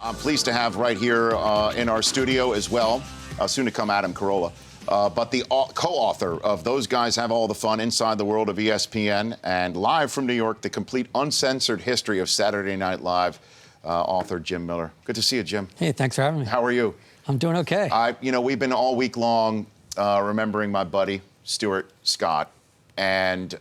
I'm pleased to have right here in our studio as well, soon to come Adam Carolla, but the co-author of Those Guys Have All the Fun Inside the World of ESPN, and live from New York, the complete uncensored history of Saturday Night Live, author Jim Miller. Good to see you, Jim. Hey, thanks for having me. How are you? I'm doing okay. We've been all week long remembering my buddy, Stewart Scott. And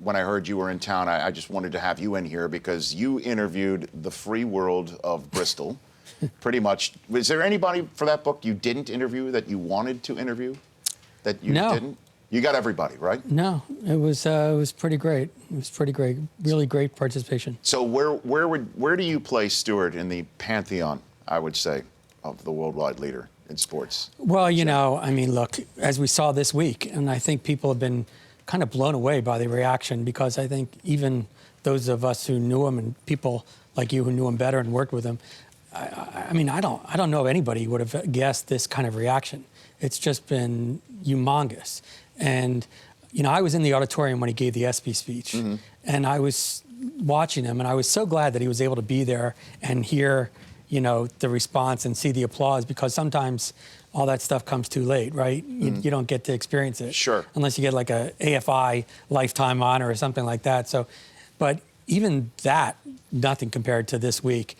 when I heard you were in town, I just wanted to have you in here because you interviewed the free world of Bristol. Pretty much. Was there anybody for that book you didn't interview that you wanted to interview that you didn't? You got everybody, right? No, it was pretty great. It was pretty great. Really great participation. So where do you place Stewart in the pantheon, I would say, of the worldwide leader in sports? Well, you know, I mean, look, as we saw this week, and I think people have been kind of blown away by the reaction, because I think even those of us who knew him and people like you who knew him better and worked with him, I mean, I don't know if anybody would have guessed this kind of reaction. It's just been humongous. And, you know, I was in the auditorium when he gave the ESPY speech, and I was watching him, and I was so glad that he was able to be there and hear, you know, the response and see the applause, because sometimes all that stuff comes too late, right? You don't get to experience it. Sure. Unless you get like a AFI lifetime honor or something like that. So, but even that, nothing compared to this week.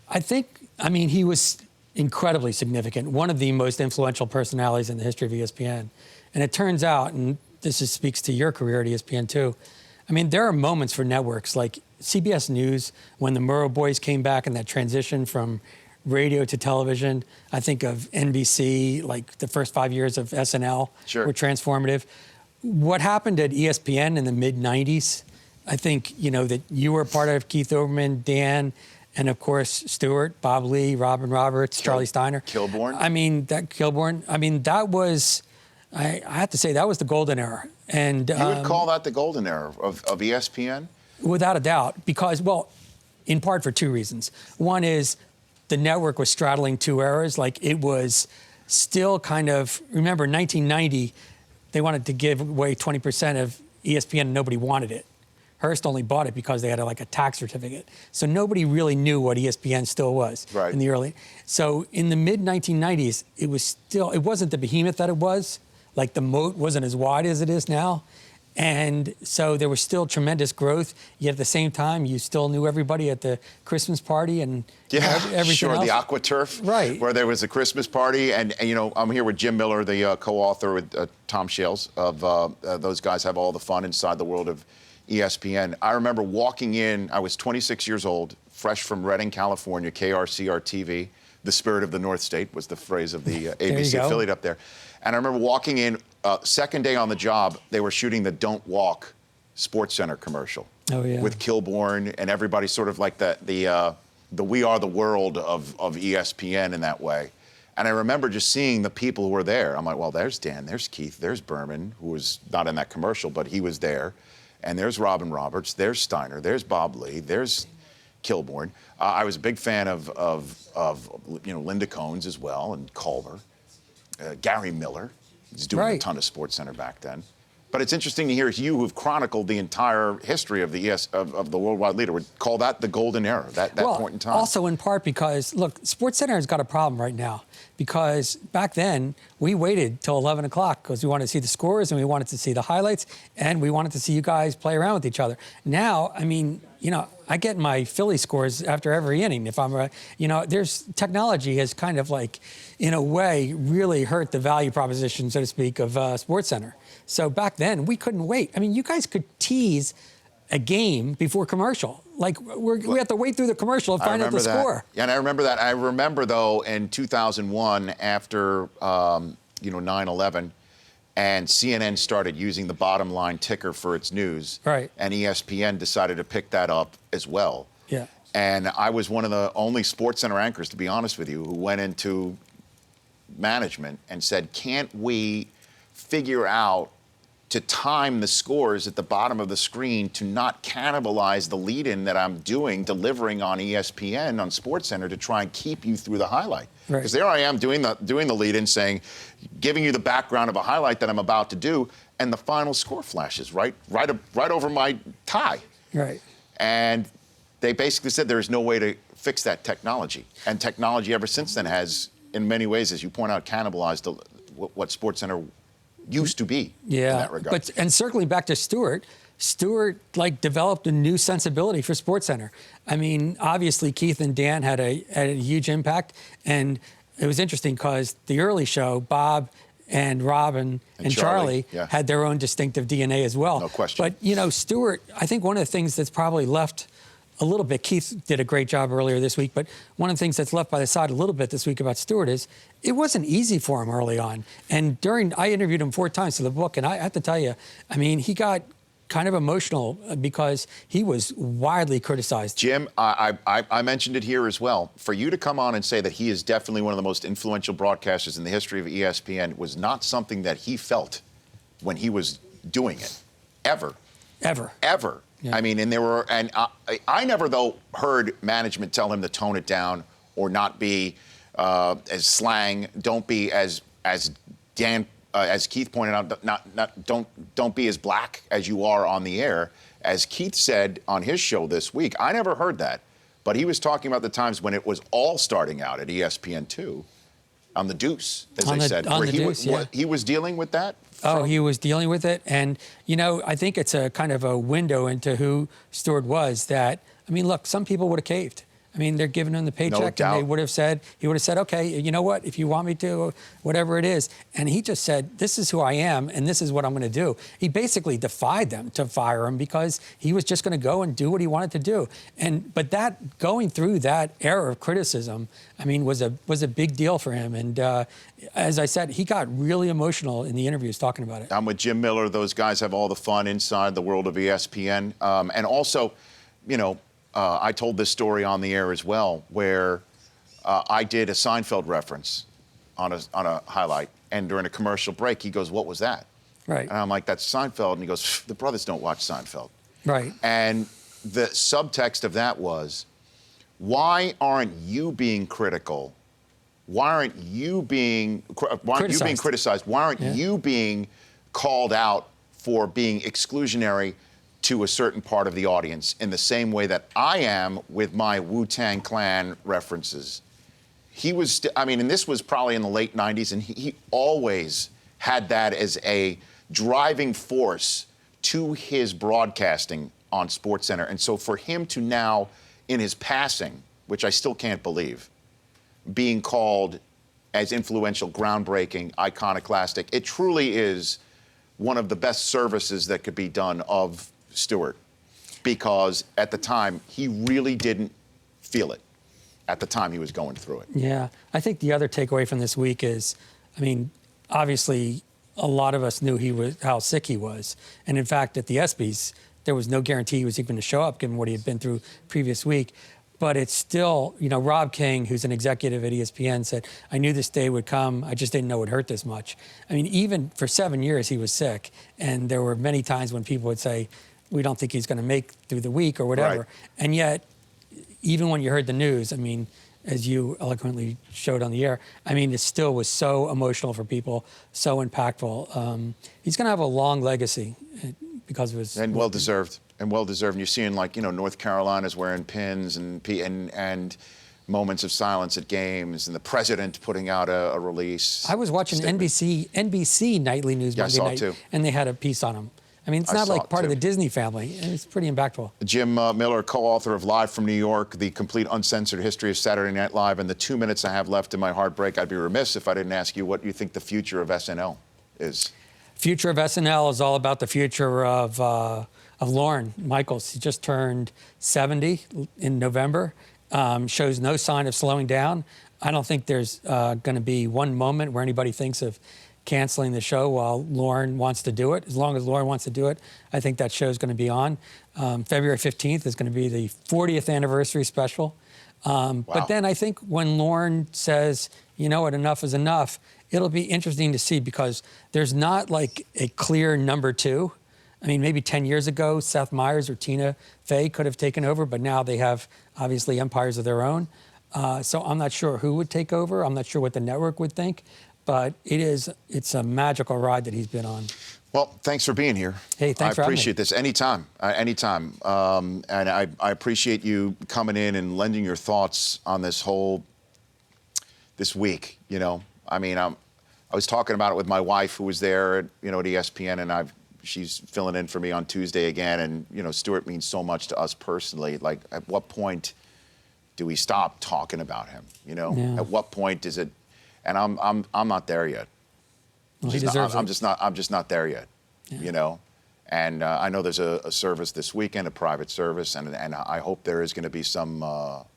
I think, I mean, he was incredibly significant, one of the most influential personalities in the history of ESPN. And it turns out, and this speaks to your career at ESPN too, I mean, there are moments for networks like CBS News, when the Murrow boys came back and that transition from radio to television. I think of NBC, like the first 5 years of SNL were transformative. What happened at ESPN in the mid-90s, I think, you know, that you were part of, Keith Olbermann, Dan, and of course, Stewart, Bob Lee, Robin Roberts, Charlie Steiner. Kilborn. I mean, that was, I have to say, that was the golden era. And you would call that the golden era of ESPN? Without a doubt, because, well, in part for two reasons. One is the network was straddling two eras. Like, it was still kind of, remember, in 1990, they wanted to give away 20% of ESPN and nobody wanted it. Hearst only bought it because they had like a tax certificate. So nobody really knew what ESPN still was in the early. So in the mid-1990s, it wasn't the behemoth that it was. Like, the moat wasn't as wide as it is now. And so there was still tremendous growth, yet at the same time, you still knew everybody at the Christmas party and everything else. The AquaTurf, right, where there was a Christmas party. And you know, I'm here with Jim Miller, the co-author with Tom Shales of Those Guys Have All the Fun Inside the World of ESPN. I remember walking in, I was 26 years old, fresh from Redding, California, KRCR-TV. The spirit of the North State was the phrase of the ABC affiliate up there. And I remember walking in, second day on the job, they were shooting the Don't Walk SportsCenter commercial. Oh, yeah. With Kilborn and everybody, sort of like the We Are the World of ESPN in that way. And I remember just seeing the people who were there. I'm like, well, there's Dan, there's Keith, there's Berman, who was not in that commercial, but he was there. And there's Robin Roberts, there's Steiner, there's Bob Lee, there's Kilborn. I was a big fan of you know, Linda Cones as well, and Culver. Gary Miller, he's doing a ton of SportsCenter back then. But it's interesting to hear you, who've chronicled the entire history of the of the worldwide leader, would call that the golden era, that point in time. Also in part because, look, SportsCenter has got a problem right now, because back then we waited till 11 o'clock because we wanted to see the scores and we wanted to see the highlights and we wanted to see you guys play around with each other. Now, I mean, you know, I get my Philly scores after every inning. If I'm, you know, technology has kind of like, in a way, really hurt the value proposition, so to speak, of SportsCenter. So back then, we couldn't wait. I mean, you guys could tease a game before commercial. Like, we have to wait through the commercial to find out the score. Yeah, and I remember that. I remember, though, in 2001, after, you know, 9/11, and CNN started using the bottom line ticker for its news. Right. And ESPN decided to pick that up as well. Yeah. And I was one of the only SportsCenter anchors, to be honest with you, who went into management and said, can't we figure out to time the scores at the bottom of the screen to not cannibalize the lead-in that I'm delivering on ESPN, on SportsCenter, to try and keep you through the highlight. Because there I am doing the lead-in, saying, giving you the background of a highlight that I'm about to do, and the final score flashes right over my tie. Right. And they basically said there is no way to fix that technology. And technology ever since then has, in many ways, as you point out, cannibalized what SportsCenter used to be in that regard. And circling back to Stewart like developed a new sensibility for SportsCenter. I mean, obviously Keith and Dan had a huge impact, and it was interesting because the early show, Bob and Robin and Charlie had their own distinctive DNA as well. No question. But, you know, Stewart, I think one of the things that's probably left a little bit, Keith did a great job earlier this week, but one of the things that's left by the side a little bit this week about Stewart is it wasn't easy for him early on. And I interviewed him 4 times for the book, and I have to tell you, I mean, he got kind of emotional because he was widely criticized. Jim, I mentioned it here as well. For you to come on and say that he is definitely one of the most influential broadcasters in the history of ESPN was not something that he felt when he was doing it, ever. Ever. Yeah. I mean, and I never, though, heard management tell him to tone it down or not be as slang, don't be as Dan, as Keith pointed out, don't be as black as you are on the air. As Keith said on his show this week, I never heard that, but he was talking about the times when it was all starting out at ESPN2 on the Deuce, as they said, where he was dealing with that. Oh, he was dealing with it. And, you know, I think it's a kind of a window into who Stewart was that, I mean, look, some people would have caved. I mean, they're giving him the paycheck, and he would have said, okay, you know what, if you want me to, whatever it is. And he just said, this is who I am, and this is what I'm going to do. He basically defied them to fire him because he was just going to go and do what he wanted to do. But that going through that era of criticism, I mean, was a big deal for him. And as I said, he got really emotional in the interviews talking about it. I'm with Jim Miller. Those guys have all the fun inside the world of ESPN. And also, you know, I told this story on the air as well, where I did a Seinfeld reference on a highlight, and during a commercial break, he goes, "What was that?" Right. And I'm like, "That's Seinfeld," and he goes, "The brothers don't watch Seinfeld." Right. And the subtext of that was, why aren't you being critical? Why aren't you being criticized? Why aren't you being called out for being exclusionary to a certain part of the audience in the same way that I am with my Wu-Tang Clan references? He was, I mean, and this was probably in the late 90s, and he always had that as a driving force to his broadcasting on SportsCenter. And so for him to now, in his passing, which I still can't believe, being called as influential, groundbreaking, iconoclastic, it truly is one of the best services that could be done of Stewart, because at the time he really didn't feel it at the time he was going through it. Yeah, I think the other takeaway from this week is, I mean, obviously a lot of us knew how sick he was, and in fact at the ESPYs there was no guarantee he was even going to show up given what he had been through previous week. But it's still, you know, Rob King, who's an executive at ESPN, said, I knew this day would come. I just didn't know it would hurt this much. I mean, even for 7 years, he was sick. And there were many times when people would say, we don't think he's going to make through the week or whatever. Right. And yet, even when you heard the news, I mean, as you eloquently showed on the air, I mean, it still was so emotional for people, so impactful. He's going to have a long legacy because of his... And well-deserved. And well-deserved. And you're seeing, like, you know, North Carolina's wearing pins and moments of silence at games, and the president putting out a release. I was watching NBC Nightly News Monday night, too. And they had a piece on him. I mean, it's not like part of the Disney family, and it's pretty impactful. Jim Miller, co-author of Live from New York, The Complete Uncensored History of Saturday Night Live. And the 2 minutes I have left in my heartbreak, I'd be remiss if I didn't ask you what you think the future of SNL is. Future of SNL is all about the future of Lorne Michaels. He just turned 70 in November, shows no sign of slowing down. I don't think there's going to be one moment where anybody thinks of canceling the show while Lorne wants to do it. As long as Lorne wants to do it, I think that show is going to be on. February 15th is going to be the 40th anniversary special. Wow. But then I think when Lorne says, you know what, enough is enough, it'll be interesting to see, because there's not like a clear number two. I mean, maybe 10 years ago, Seth Meyers or Tina Fey could have taken over, but now they have obviously empires of their own. So I'm not sure who would take over. I'm not sure what the network would think. but it's a magical ride that he's been on. Well, thanks for being here. Hey, thanks for having me. I appreciate this. Anytime. And I appreciate you coming in and lending your thoughts on this week, you know. I mean, I was talking about it with my wife who was there, at ESPN, and she's filling in for me on Tuesday again. And, Stewart means so much to us personally. Like, at what point do we stop talking about him, Yeah. At what point is it? And I'm not there yet. Well, he deserves it. I'm just not there yet, Yeah. And I know there's a service this weekend, a private service, and I hope there is going to be some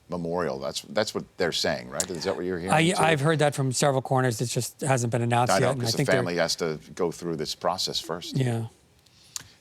memorial. That's what they're saying, right? Is that what you're hearing? I've heard that from several corners. It just hasn't been announced I know, yet. because the family has to go through this process first. Yeah.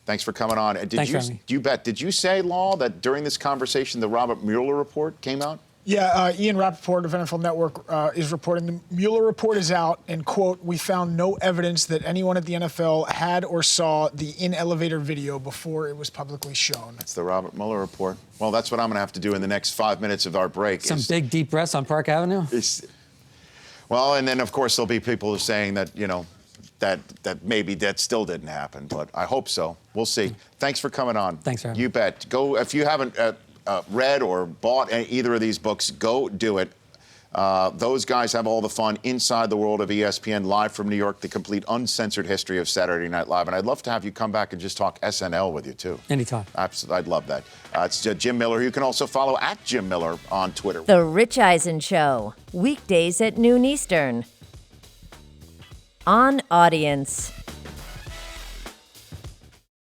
Thanks for coming on. Thanks for having me. Did you say, Law, that during this conversation the Robert Mueller report came out? Yeah, Ian Rappaport of NFL Network is reporting the Mueller report is out, and, quote, "We found no evidence that anyone at the NFL had or saw the in-elevator video before it was publicly shown." That's the Robert Mueller report. Well, that's what I'm going to have to do in the next 5 minutes of our break. Some big deep breaths on Park Avenue? Well, and then, of course, there'll be people saying that, that maybe that still didn't happen, but I hope so. We'll see. Thanks for coming on. Thanks for having me. You bet. Go, if you haven't read or bought either of these books, go do it. Those guys have all the fun inside the world of ESPN, live from New York, the complete uncensored history of Saturday Night Live. And I'd love to have you come back and just talk SNL with you, too. Anytime. Absolutely. I'd love that. It's Jim Miller. You can also follow at Jim Miller on Twitter. The Rich Eisen Show, weekdays at noon Eastern. On Audience.